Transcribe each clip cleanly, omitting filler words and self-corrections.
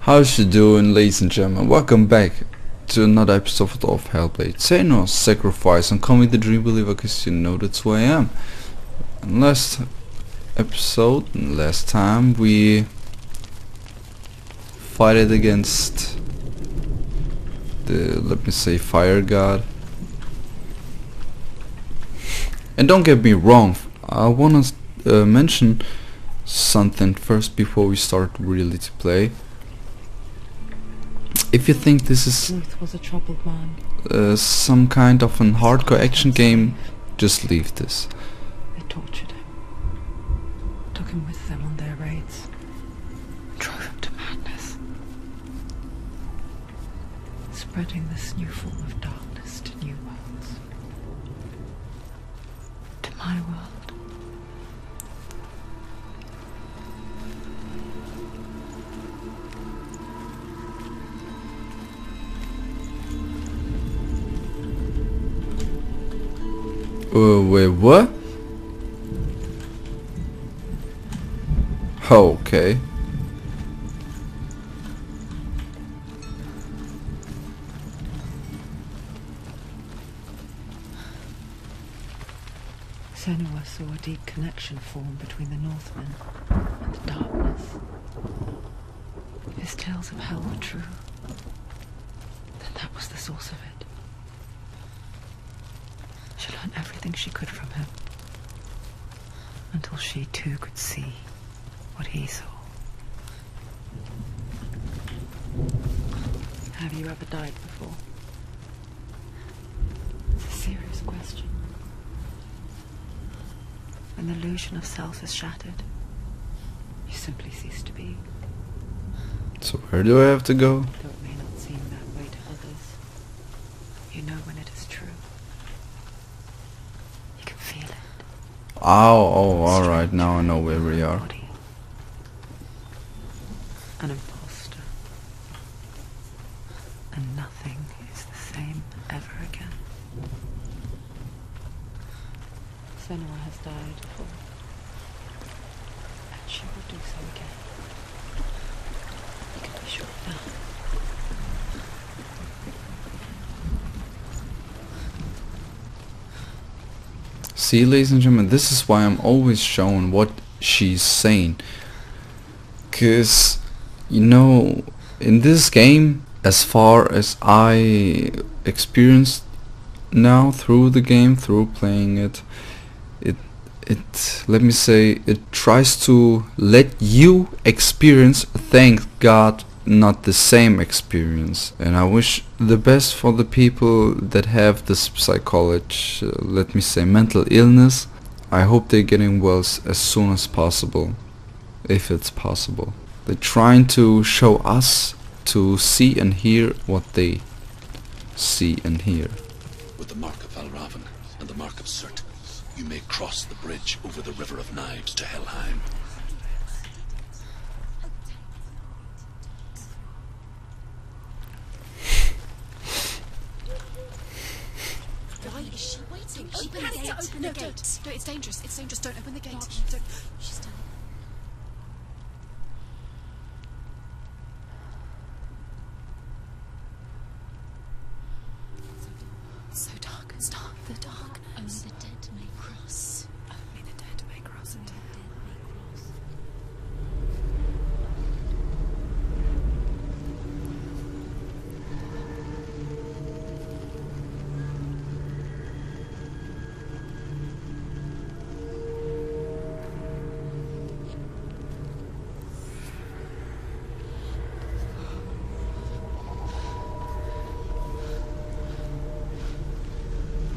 How's you doing, ladies and gentlemen? Welcome back to another episode of Hellblade. Senua, sacrifice and call me the dream believer, cause you know that's who I am. And last time we fought against the, let me say, fire god. And don't get me wrong, I wanna mention something first before we start really to play. If you think this is was a troubled man. some kind of an hardcore action game, just leave this. They tortured him, took him with them on their raids, drove him to madness, spreading this new form of darkness to new worlds, to my world. Wait, what? Oh, okay. Senua saw a deep connection form between the Northmen and the darkness. If his tales of hell were true, then that was the source of it. She learned everything she could from him, until she too could see what he saw. Have you ever died before? It's a serious question. When the illusion of self is shattered, you simply cease to be. So where do I have to go? Though it may not seem that way to others, you know when it is true. You can feel it. Oh, alright, now I know where we are. Body. An imposter. And nothing is the same ever again. Senua has died before. And she will do so again. You can be sure of that. See, ladies and gentlemen, this is why I'm always showing what she's saying. Cause, you know, in this game, as far as I experienced now through the game, through playing it, let me say, it tries to let you experience, thank God, not the same experience. And I wish the best for the people that have this psychology, let me say, mental illness. I hope they're getting well as soon as possible, if it's possible. They're trying to show us to see and hear what they see and hear. With the mark of Valravan and the mark of Surt, you may cross the bridge over the River of Knives to Helheim. Why is she waiting? She has to open the gate. No, it's dangerous. It's dangerous. Don't open the gate. Don't. She's done. It's so dark. It's dark. The dark. Only the dead may cross. Only the dead may cross. And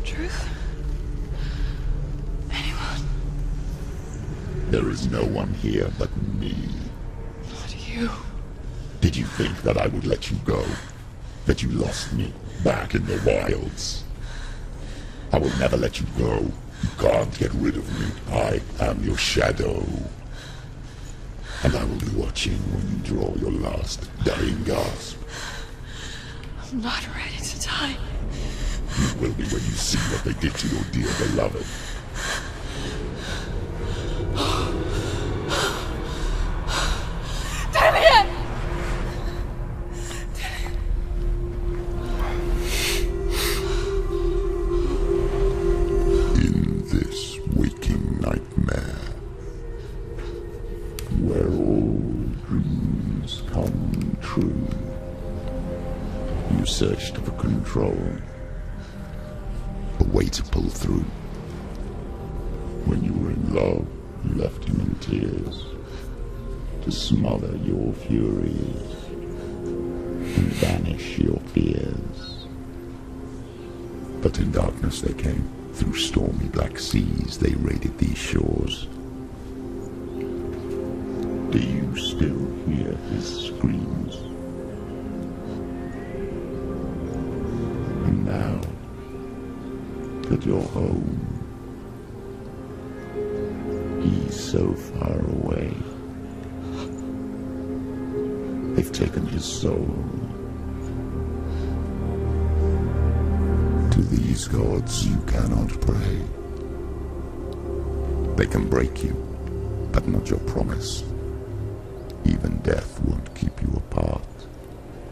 Truth? Anyone? There is no one here but me. Not you. Did you think that I would let you go? That you lost me back in the wilds? I will never let you go. You can't get rid of me. I am your shadow. And I will be watching when you draw your last dying gasp. I'm not ready to die. You will be when you see what they did to your dear beloved. Damn it! true. You searched for control, a way to pull through. When you were in love, you left him in tears, to smother your furies and banish your fears. But in darkness they came, through stormy black seas they raided these shores. Do you still hear his screams? And now that you're home, he's so far away. They've taken his soul. To these gods you cannot pray. They can break you, but not your promise. Even death won't keep you apart.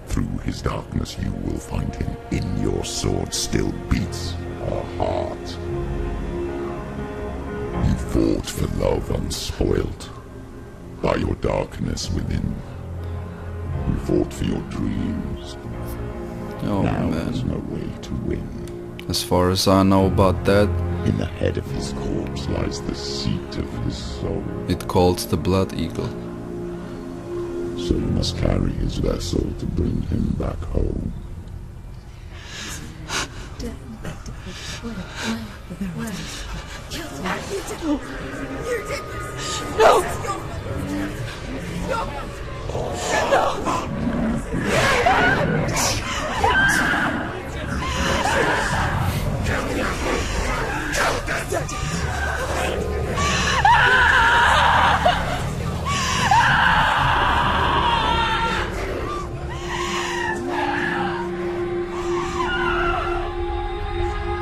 Through his darkness you will find him. In your sword still beats a heart. You fought for love unspoilt by your darkness within. You fought for your dreams. Oh Now there's man. no way to win. As far as I know about that, In the head of his corpse lies the seat of his soul. it calls the Blood Eagle. So you must carry his vessel to bring him back home.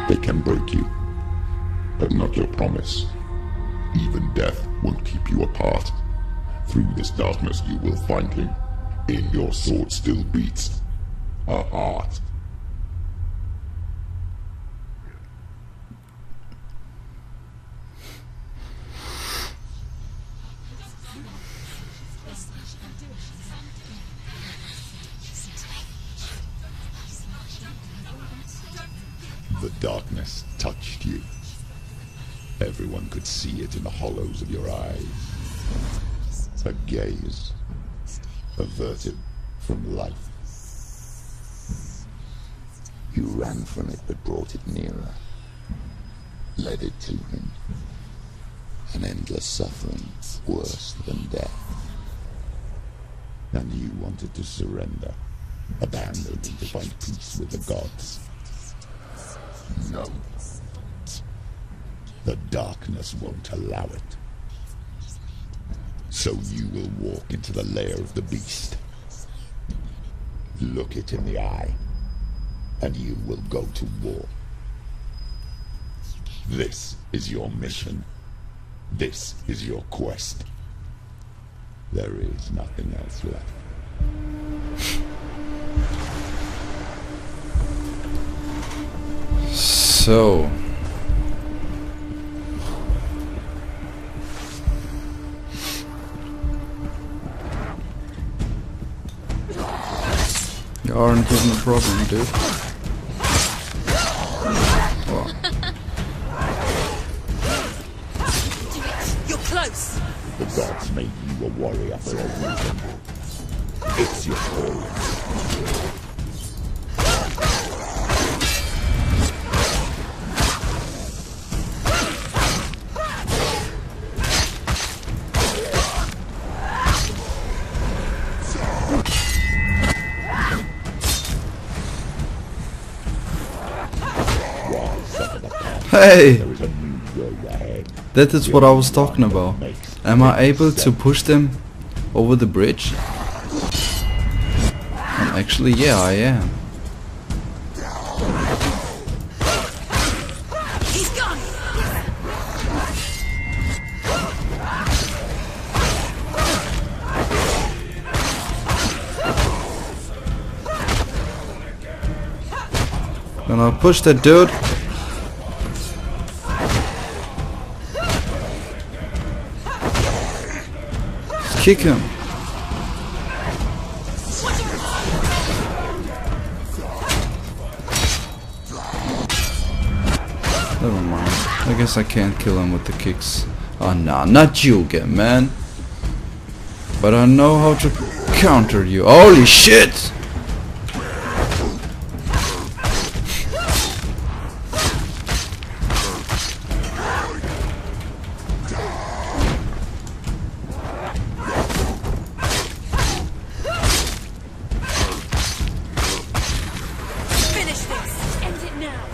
They can break you, but not your promise. Even death won't keep you apart. Through this darkness you will find him. In your sword still beats a heart. The darkness touched you. Everyone could see it in the hollows of your eyes. A gaze averted from life. You ran from it but brought it nearer. Led it to him. An endless suffering worse than death. And you wanted to surrender. Abandon him to find peace with the gods. No. The darkness won't allow it. So you will walk into the lair of the beast. Look it in the eye, and you will go to war. This is your mission. This is your quest. There is nothing else left. So, you aren't even a problem, dude. Oh. You're close. The gods made you a warrior for a reason. It's your calling. Hey! There is a new road ahead. That is what I was talking about. Am I able to push them over the bridge? And actually, yeah, I am. He's gone. Gonna push that dude. Kick him. What's your Never mind. I guess I can't kill him with the kicks. Oh nah, not you again, man. But I know how to counter you. Holy shit! Finish this. End it now.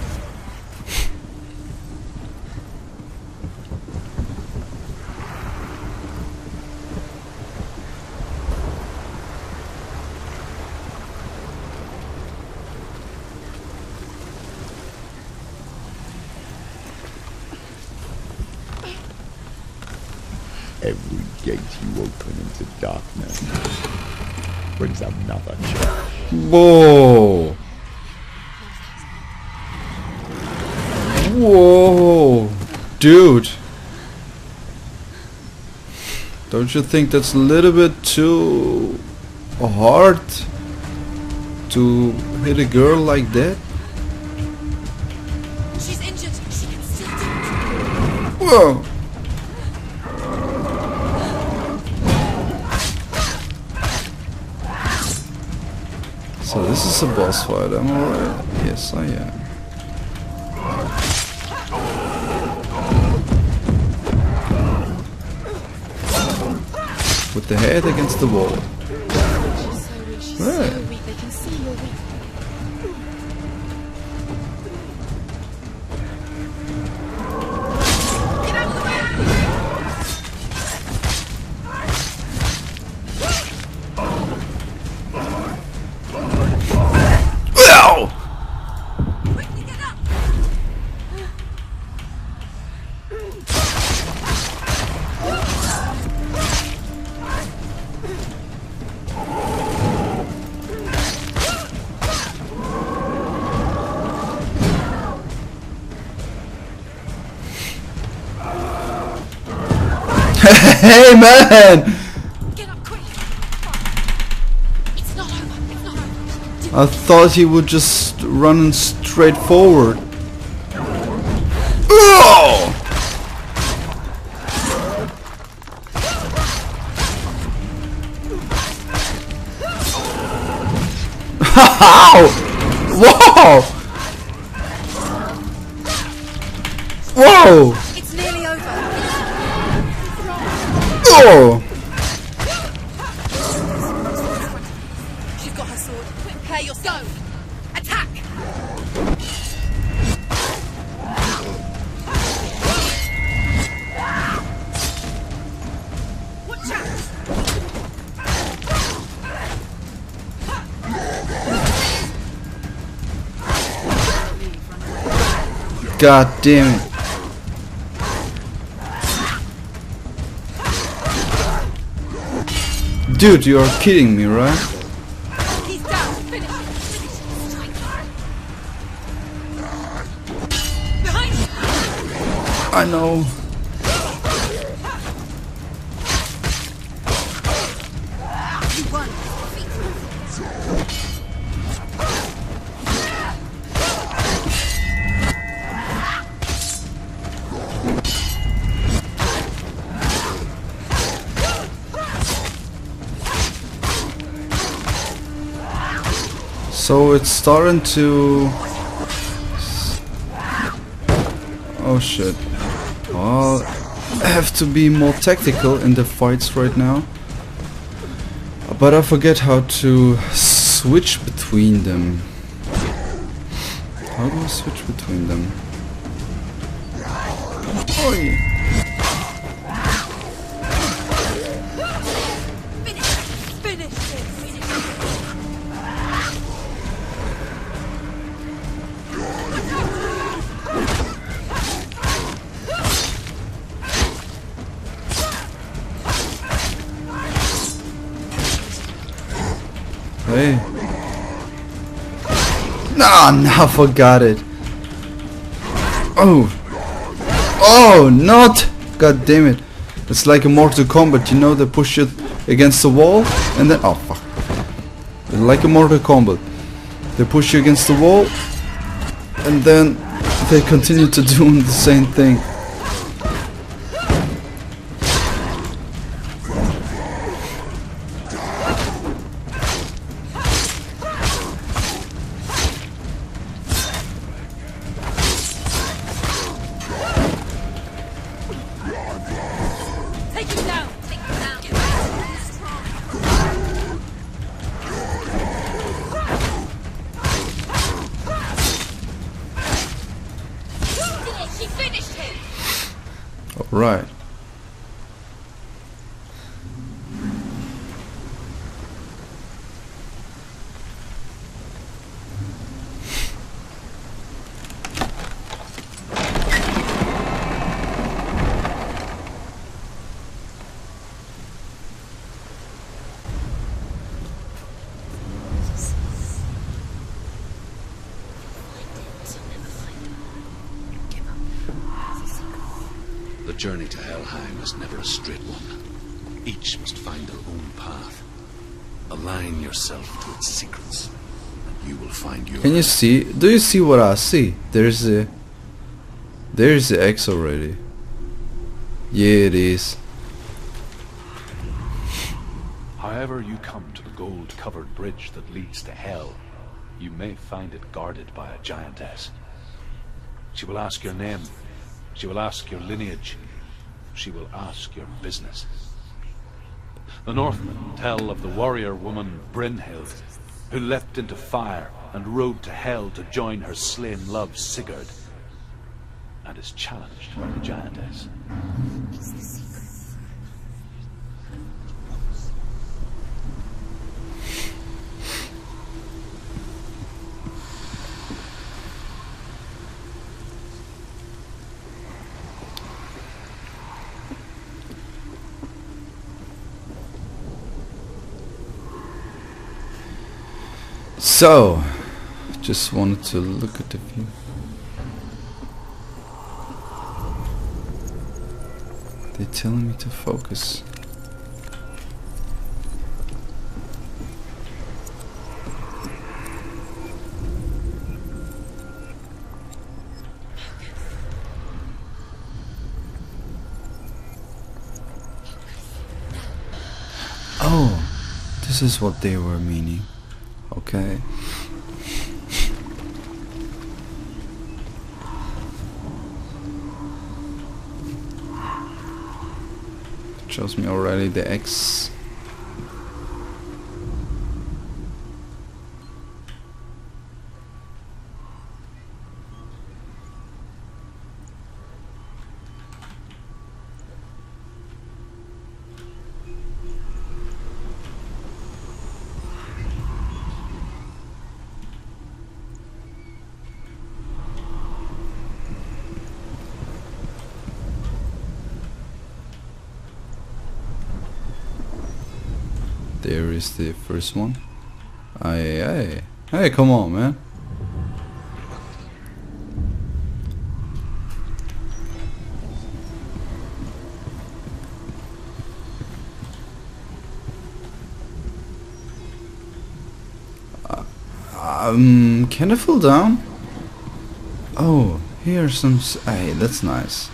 Every gate you open into darkness brings another change. Whoa! Whoa! Dude! Don't you think that's a little bit too hard to hit a girl like that? She's injured. She can still do it. Whoa! So this is a boss fight, am I right? Yes, I am. With the head against the wall. She's so weak. She's Right. so weak. They can see you're weak. Get out of the way! Ow! Quickly get up! Hey man! Get up quick! It's not over. It's not over. I thought he would just run straight forward. Oh! How? Whoa! Whoa! It's nearly over. Oh! She's got her sword. Prepare yourself. Attack! Watch out! God damn it. Dude, you are kidding me, right? He's down. Finish him. Finish him. Strike him. Behind you. I know. You won. So it's starting to... Oh shit. Well, I have to be more tactical in the fights right now. But I forget how to switch between them. How do I switch between them? Oh yeah. Finish this. Hey. Nah, I forgot it. Oh. Oh, not. God damn it. It's like a Mortal Kombat, you know, they push it against the wall and then... Oh, fuck. Like a Mortal Kombat. They push you against the wall and then They continue to do the same thing. Take him down! Take him down! Get back! He's strong. He finished him! Alright. The journey to Helheim is never a straight one. Each must find their own path. Align yourself to its secrets, and you will find your... Can you see? Do you see what I see? There's the X already. Yeah, it is. However you come to the gold-covered bridge that leads to Hell, you may find it guarded by a giantess. She will ask your name. She will ask your lineage. She will ask your business. The Northmen tell of the warrior woman Brynhild, who leapt into fire and rode to Hell to join her slain love Sigurd, and is challenged by the giantess. So, just wanted to look at the view. They're telling me to focus. Oh, this is what they were meaning. Okay. Shows me already the X. There is the first one. Hey, come on, man. Can I fall down? Oh, here's some. Hey, that's nice.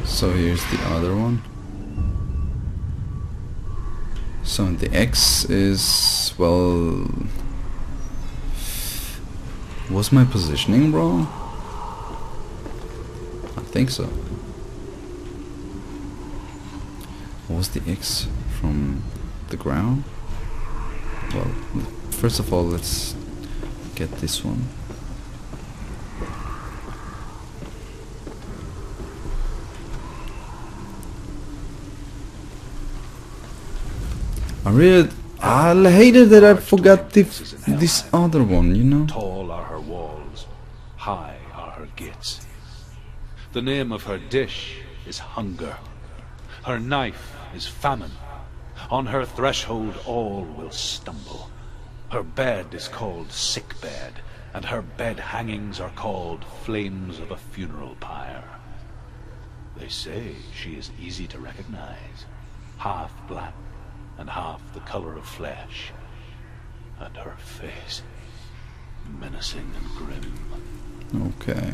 So here's the other one. So the X is, well, was my positioning wrong? I think so. What was the X from the ground? Well, first of all, let's get this one. I hated that I forgot this other one, you know? Tall are her walls, high are her gates. The name of her dish is hunger. Her knife is famine. On her threshold all will stumble. Her bed is called sick bed, and her bed hangings are called flames of a funeral pyre. They say she is easy to recognize, half black and half the color of flesh. and her face menacing and grim. Okay.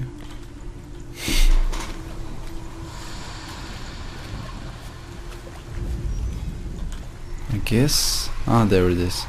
I guess. Ah, there it is.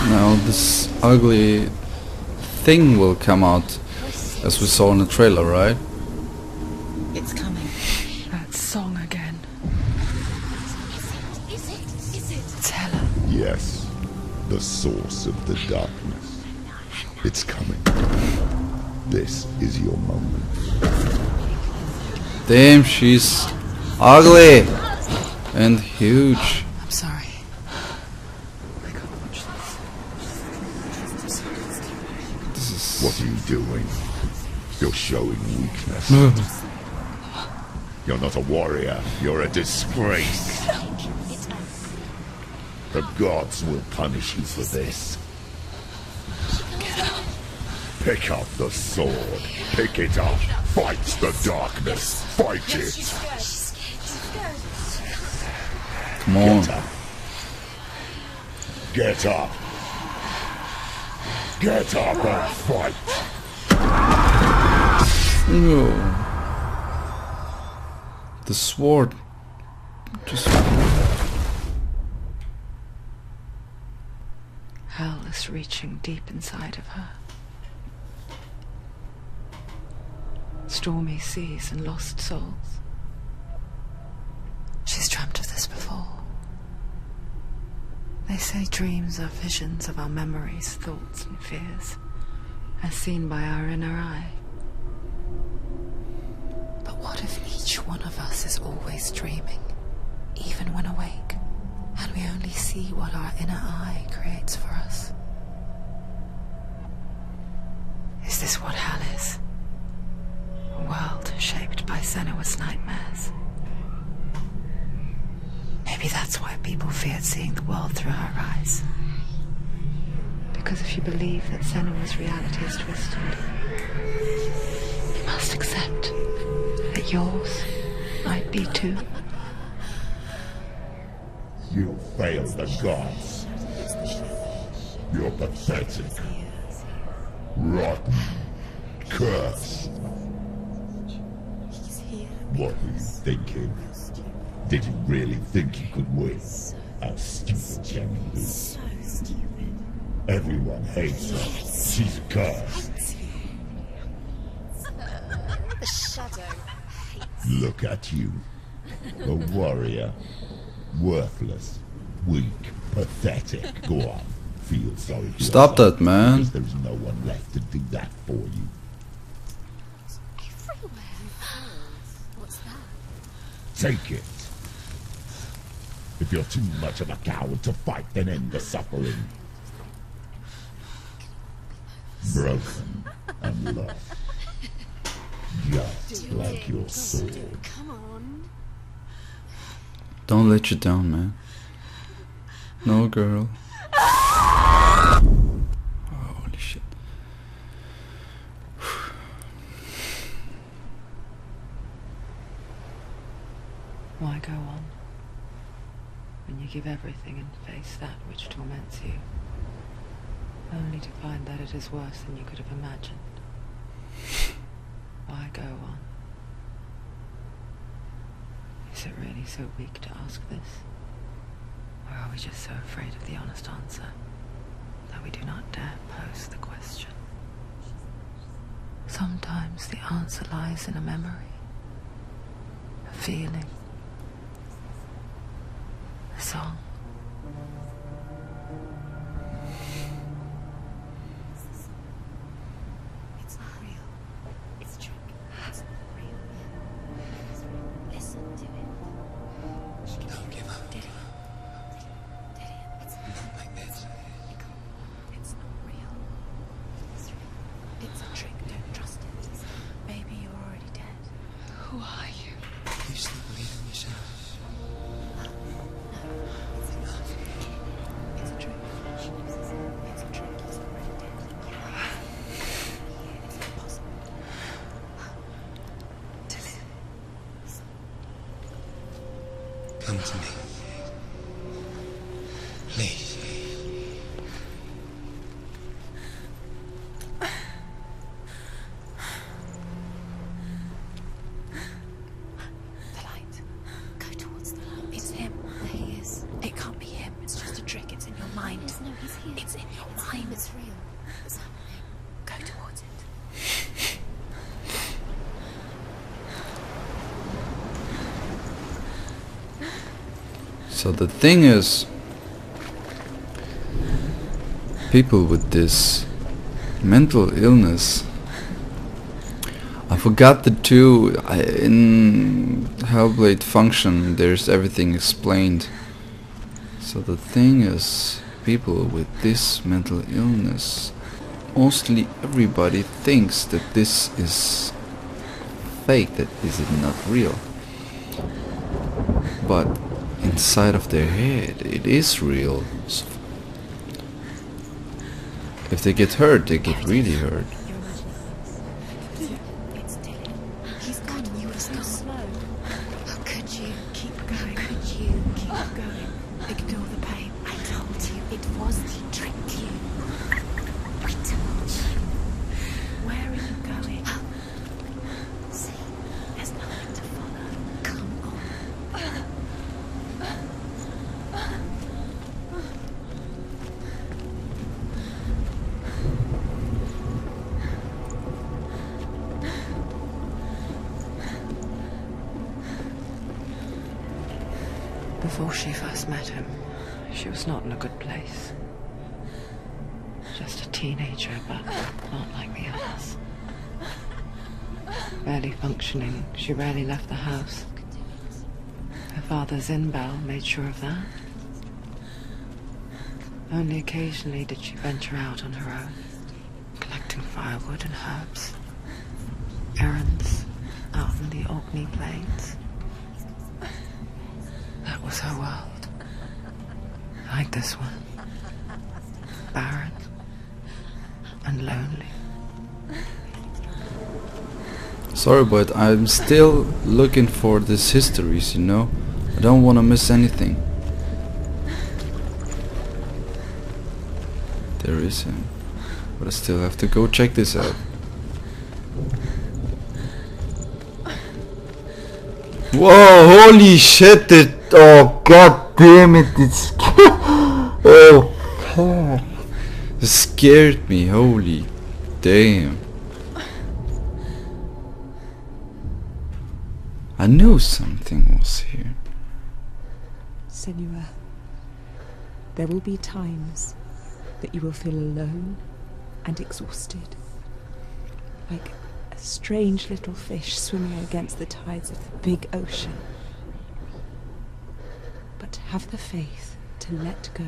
Now this ugly thing will come out, as we saw in the trailer, right? It's coming. That song again. Is it? Tell her. Yes, the source of the darkness. It's coming. This is your moment. Damn, she's ugly and huge. I'm sorry. What are you doing? You're showing weakness. You're not a warrior. You're a disgrace. The gods will punish you for this. Pick up the sword. Pick it up. Fight the darkness. Fight it. Come on. Get up. Get up and fight. No. The sword. Just. Hell is reaching deep inside of her. Stormy seas and lost souls. She's dreamt of this before. They say dreams are visions of our memories, thoughts and fears, as seen by our inner eye. But what if each one of us is always dreaming, even when awake, and we only see what our inner eye creates for us? Is this what hell is? A world shaped by Senua's nightmares. Maybe that's why people feared seeing the world through her eyes. Because if you believe that Senua's reality is twisted, you must accept that yours might be too. You failed the gods. You're pathetic. Rotten. Cursed. What were you thinking? Did you really think you could win? How stupid can you be? So stupid. Everyone hates her. She's cursed. The shadow hates. Look at you. A warrior. Worthless. Weak. Pathetic. Go on. Feel sorry for Stop yourself, that, man. because there's no one left to do that for you. Everywhere. What's that? Take it. If you're too much of a coward to fight, then end the suffering. Broken and lost. Just like your sword. Come on. Don't let you down, man. No, girl. Holy shit. Why go on when you give everything and face that which torments you, only to find that it is worse than you could have imagined? Why go on? Is it really so weak to ask this? Or are we just so afraid of the honest answer that we do not dare pose the question? Sometimes the answer lies in a memory, a feeling, a song. Come to me. Please. The light. Go towards the light. It's him. There he is. It can't be him. It's just a trick. It's in your mind. No, he's here. It's in your mind. It's real. It's happening. Go towards it. So the thing is, people with this mental illness, I forgot the two in Hellblade function, there's everything explained. So the thing is, people with this mental illness, mostly everybody thinks that this is fake, that is it not real. But inside of their head, it is real. So if they get hurt, they get really hurt. It's dead. He's gone. You were so slow. How could you keep going? Could you keep going? Ignore the pain. I told you it was to trick you. I told you. Where are you going? See, there's nothing to follow. Come on. Before she first met him, she was not in a good place. Just a teenager, but not like the others. Barely functioning, she rarely left the house. Her father's in-bell made sure of that. Only occasionally did she venture out on her own, collecting firewood and herbs. Errands out in the Orkney Plains. That was her world. Like this one. Barren and lonely. Sorry, but I'm still looking for these histories, you know? I don't want to miss anything. There is him. But I still have to go check this out. Whoa, holy shit, oh god damn it, it's oh fuck. It scared me, holy damn. I knew something was here. Senua, there will be times that you will feel alone and exhausted, like a strange little fish swimming against the tides of the big ocean. But have the faith to let go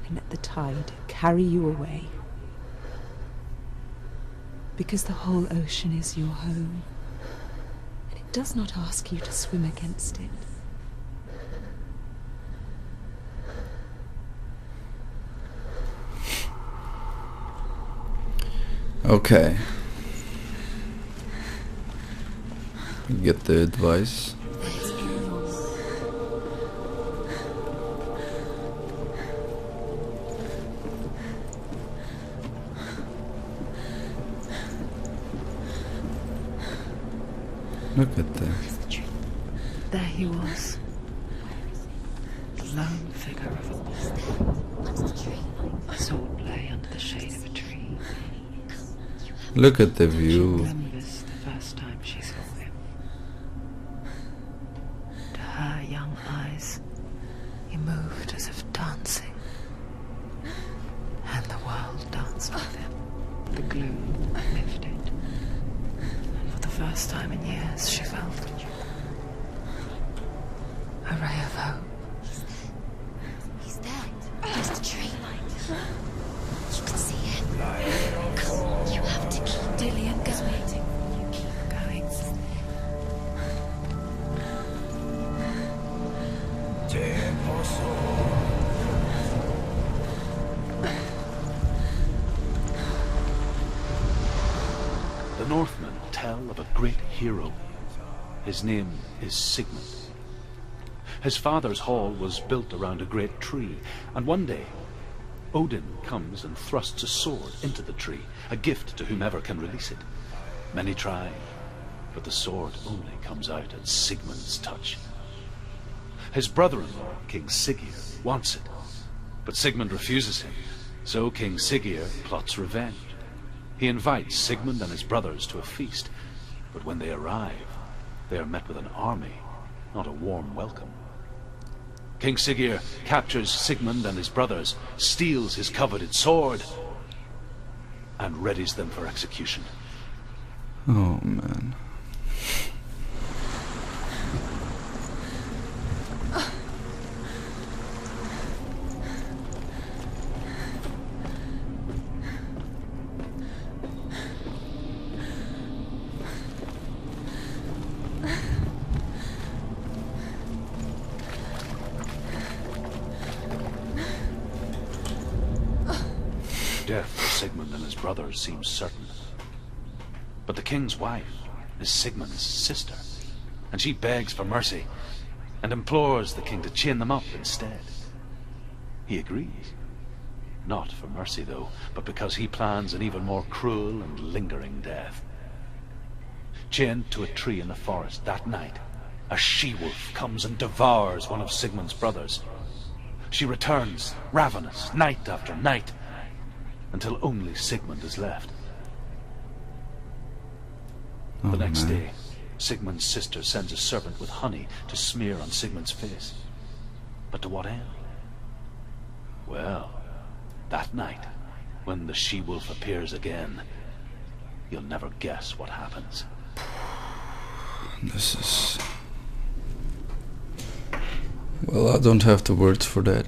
and let the tide carry you away. Because the whole ocean is your home, and it does not ask you to swim against it. Okay. You get the advice. Look at that. There he was. The lone figure of a boy. A sword lay under the shade of a tree. Look at the She view. remembers the first time she saw him. To her young eyes, he moved as if dancing. And the world danced with him. The gloom lifted. And for the first time in years, she felt a ray of hope. He's there. Just a tree light. You can see him. Come, you have to keep Dillian going. You keep going. The Northmen tell of a great hero. His name is Sigmund. His father's hall was built around a great tree, and one day Odin comes and thrusts a sword into the tree, a gift to whomever can release it. Many try, but the sword only comes out at Sigmund's touch. His brother-in-law, King Siggeir, wants it, but Sigmund refuses him, so King Siggeir plots revenge. He invites Sigmund and his brothers to a feast, but when they arrive, they are met with an army, not a warm welcome. King Siggeir captures Sigmund and his brothers, steals his coveted sword, and readies them for execution. Oh man. Death for Sigmund and his brothers seems certain. But the king's wife is Sigmund's sister, and she begs for mercy and implores the king to chain them up instead. He agrees. Not for mercy, though, but because he plans an even more cruel and lingering death. Chained to a tree in the forest that night, a she-wolf comes and devours one of Sigmund's brothers. She returns, ravenous, night after night, until only Sigmund is left. The next day, Sigmund's sister sends a serpent with honey to smear on Sigmund's face. But to what end? Well, that night, when the she-wolf appears again, you'll never guess what happens. This is... Well, I don't have the words for that.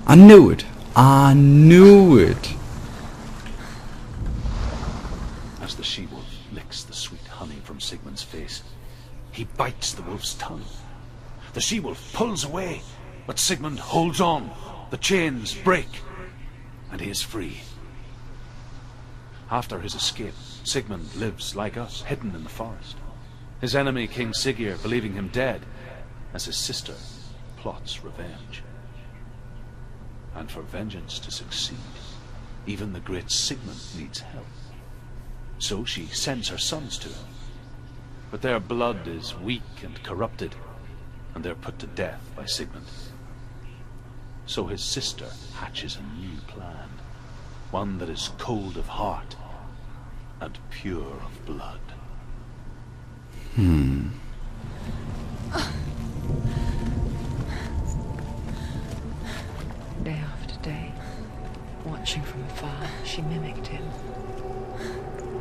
I knew it! I knew it! As the she-wolf licks the sweet honey from Sigmund's face, he bites the wolf's tongue. The she-wolf pulls away, but Sigmund holds on. The chains break, and he is free. After his escape, Sigmund lives like us, hidden in the forest. His enemy, King Siggeir, believing him dead, as his sister plots revenge. And for vengeance to succeed, even the great Sigmund needs help. So she sends her sons to him. But their blood is weak and corrupted, and they're put to death by Sigmund. So his sister hatches a new plan, one that is cold of heart and pure of blood. Day after day, watching from afar, she mimicked him,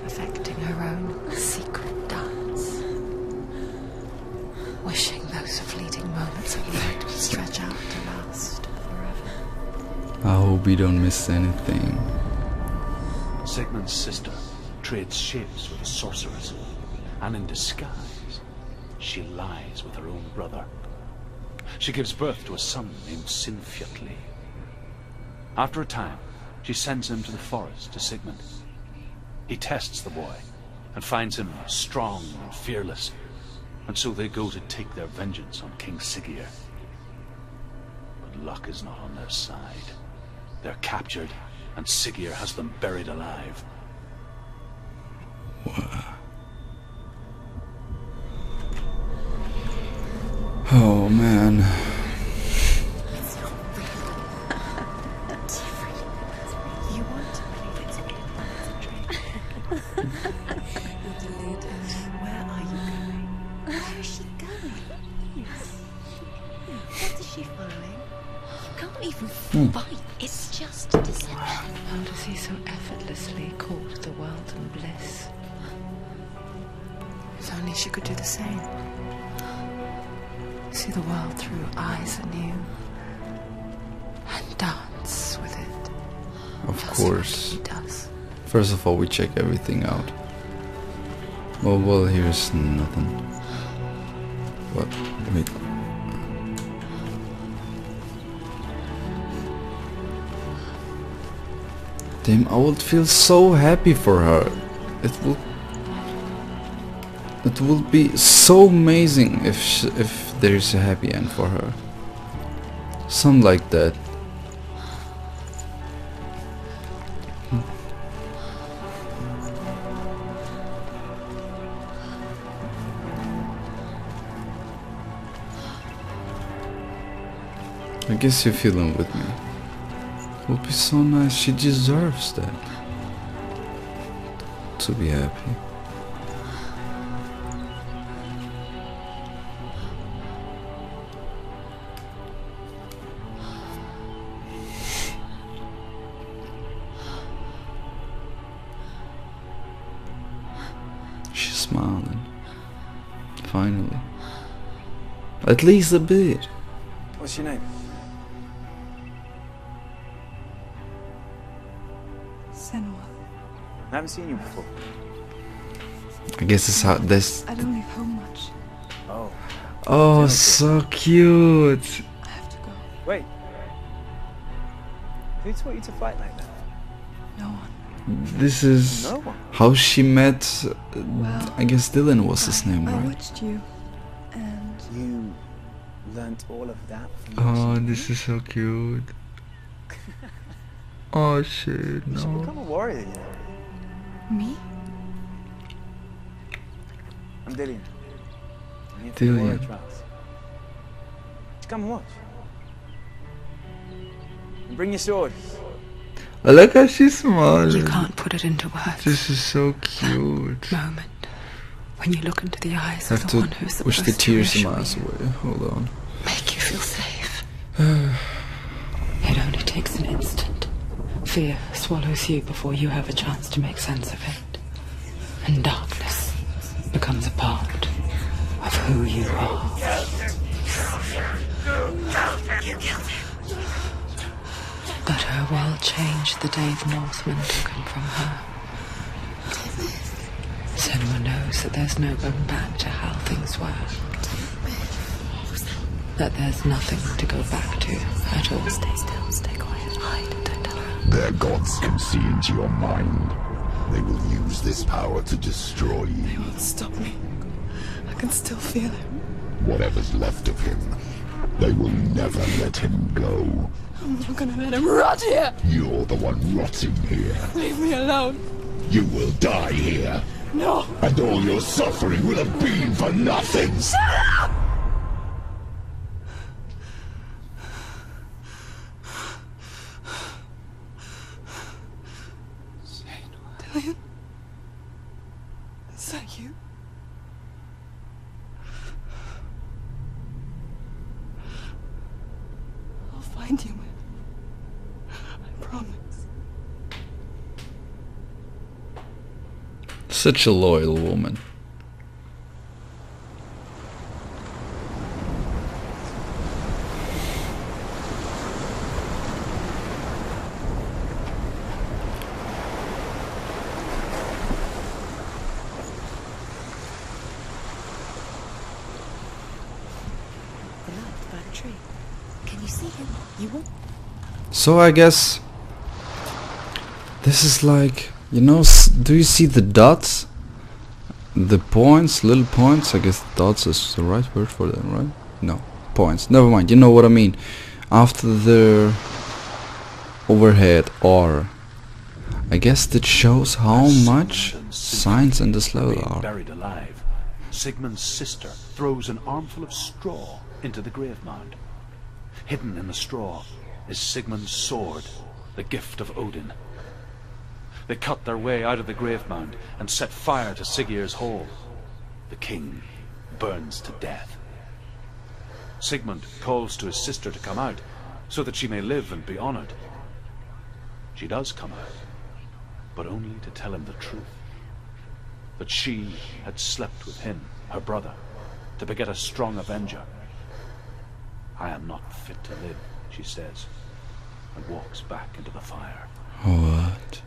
perfecting her own secret dance, wishing those fleeting moments of light would stretch out to last forever. I hope we don't miss anything. Sigmund's sister trades shapes with a sorceress, and in disguise, she lies with her own brother. She gives birth to a son named Sinfjotli. After a time, she sends him to the forest to Sigmund. He tests the boy and finds him strong and fearless, and so they go to take their vengeance on King Siggeir. But luck is not on their side. They're captured, and Siggeir has them buried alive. Oh man. It's not real. Different. You want to believe it's real, but it's a trick. You're deluded. Where are you going? Where is she going? What is she following? You can't even fight. It's just deception. How does he so effortlessly court the world and bliss? If only she could do the same. See the world through eyes anew and dance with it. Of He'll see what course. he does. First of all, we check everything out. Oh well, here's nothing. What? Wait. Damn, I would feel so happy for her. It will be so amazing if there's a happy end for her. Something like that. I guess you're feeling with me. It would be so nice. She deserves that. To be happy. She's smiling. Finally. At least a bit. What's your name? Senua. I haven't seen you before. I guess it's how this. I don't leave home much. Oh. Oh, so cute. I have to go. Wait. Who taught you to fight like that? No one. This is No one. how she met. Well, I guess Dylan was his name, I right? watched you, and You learnt all of that from Oh, watching this me? is so cute. Oh shit, You should no. become a warrior, you know. me? I'm Dillian. I'm here for the warrior Dillian. trials. Just come and watch. And bring your sword. I like how she's smiling. You can't put it into words. This is so cute. Moment when you look into the eyes I have of the one to who's wish supposed the to tears in my reassure eyes you, away. Hold on. make you feel safe. It only takes an instant. Fear swallows you before you have a chance to make sense of it, and darkness becomes a part of who you are. But her world changed the day the Northmen took him from her. Senua knows that there's no going back to how things were. That there's nothing to go back to at all. Stay still, stay quiet, hide, don't tell her. Their gods can see into your mind. They will use this power to destroy They you. won't stop me. I can still feel him. Whatever's left of him, they will never let him go. I'm not gonna let him rot here. You're the one rotting here. Leave me alone. You will die here. No. And all your suffering will have been for nothing. Dillian? Is that you? I'll find you, man. I promise. Such a loyal woman. The light by the tree. Can you see him? You won't. So I guess this is like, you know, do you see the dots? The points, little points. I guess dots is the right word for them, right? No, points. Never mind. You know what I mean. After the overhead R, I guess that shows how much signs in this level being are. buried alive, Sigmund's sister throws an armful of straw into the grave mound. Hidden in the straw is Sigmund's sword, the gift of Odin. They cut their way out of the grave mound and set fire to Siggeir's hall. The king burns to death. Sigmund calls to his sister to come out, so that she may live and be honored. She does come out, but only to tell him the truth. That she had slept with him, her brother, to beget a strong avenger. I am not fit to live, she says, and walks back into the fire. What?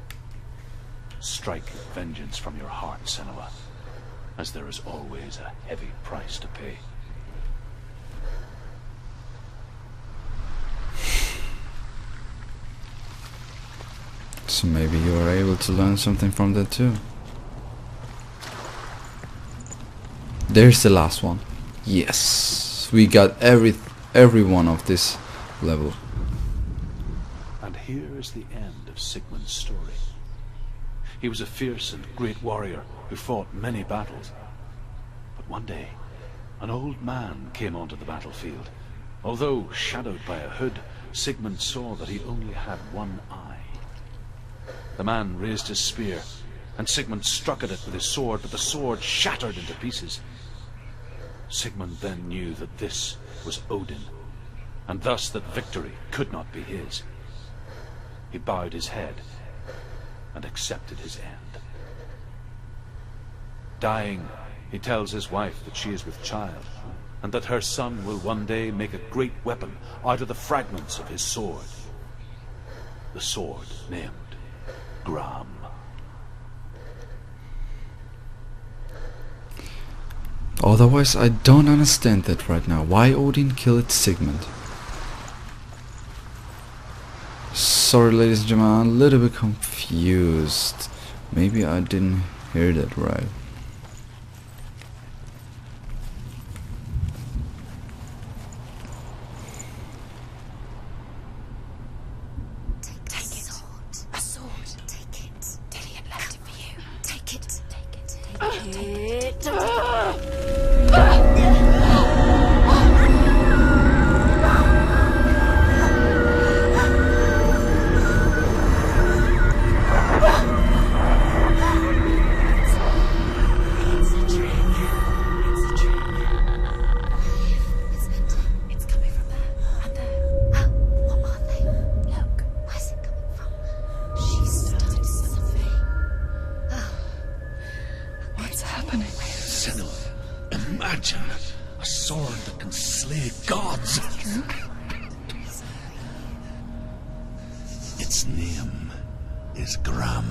Strike vengeance from your heart, Senua, as there is always a heavy price to pay. So maybe you are able to learn something from that too. There's the last one. Yes, we got every one of this level. And here is the end of Sigmund's story. He was a fierce and great warrior who fought many battles. But one day, an old man came onto the battlefield. Although shadowed by a hood, Sigmund saw that he only had one eye. The man raised his spear, and Sigmund struck at it with his sword, but the sword shattered into pieces. Sigmund then knew that this was Odin, and thus that victory could not be his. He bowed his head and accepted his end. Dying, he tells his wife that she is with child, and that her son will one day make a great weapon out of the fragments of his sword. The sword named Gram. Otherwise, I don't understand that right now. Why Odin killed Sigmund? Sorry, ladies and gentlemen, I'm a little bit confused. Maybe I didn't hear that right. Take it. A sword. Take it. Dillion left it for you. Take it. Take it. Senua, imagine a sword that can slay gods. Its name is Gram.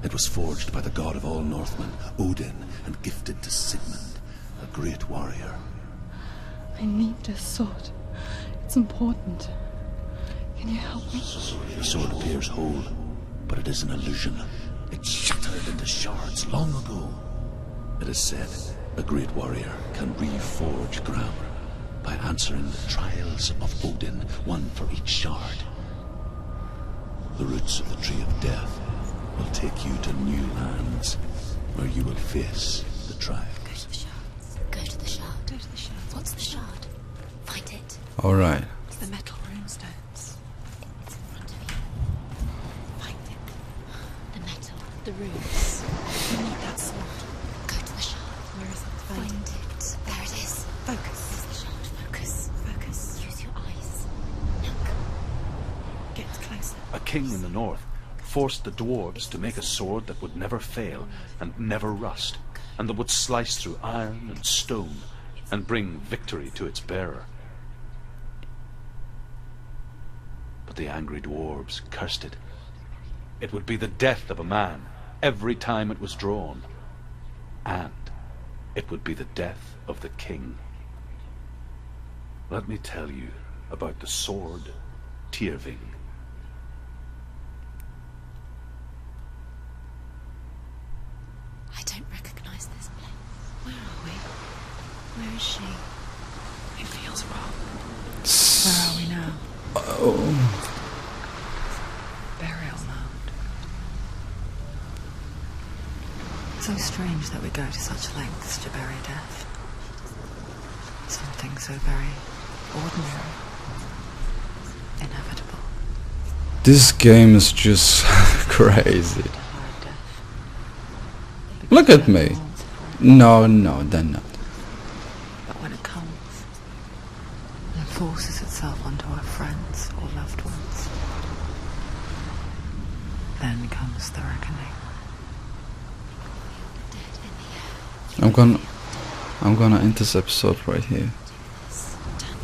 It was forged by the god of all Northmen, Odin, and gifted to Sigmund, a great warrior. I need this sword. It's important. Can you help me? The sword appears whole, but it is an illusion. It shattered into shards long ago. It is said a great warrior can reforge Gram by answering the trials of Odin, one for each shard. The roots of the tree of death will take you to new lands, where you will face the trials. Go to the shards. Go to the shard. Go to the shards. What's the shard? Find it. Alright. It's the metal runestones. It's in front of you. Find it. The metal. The runes. You need that sword. Go to the shard. Where is it? Find it. There it is. Focus. There's the shard. Focus. Focus. Use your eyes. Look. Get closer. A king in the north forced the dwarves to make a sword that would never fail and never rust, and that would slice through iron and stone and bring victory to its bearer. But the angry dwarves cursed it. It would be the death of a man every time it was drawn, and it would be the death of the king. Let me tell you about the sword Tyrving. I don't recognize this place. Where are we? Where is she? It feels wrong. Where are we now? Oh. Burial mound. So strange that we go to such lengths to bury death. Something so very ordinary. Inevitable. This game is just crazy. To hide death. Look at me. No, they're not. But when it comes, and forces itself onto our friends or loved ones, then comes the reckoning. I'm gonna end this episode right here.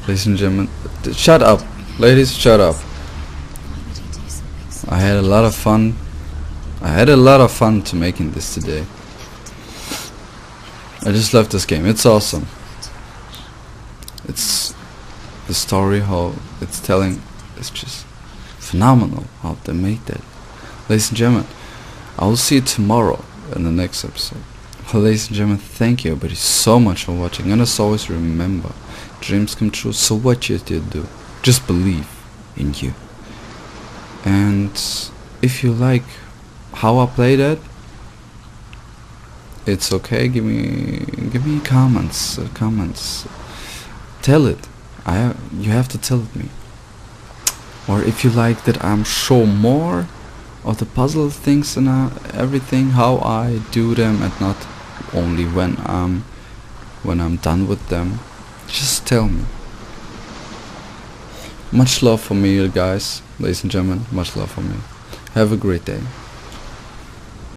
Ladies and gentlemen, shut up. Ladies, shut up. Why would he do something so I had a lot of fun. I had a lot of fun to making this today. I just love this game. It's awesome. It's the story, how it's telling, it's just phenomenal how they made that. Ladies and gentlemen, I will see you tomorrow in the next episode. Well, ladies and gentlemen, thank you everybody so much for watching, and as always, remember, dreams come true, so what you do, just believe in you. And if you like how I play that, it's okay, give me comments, tell it. You have to tell it me. Or if you like that I'm show more of the puzzle things and everything, how I do them, and not only when I'm done with them, just tell me. Much love for me, guys, ladies and gentlemen, much love for me. Have a great day.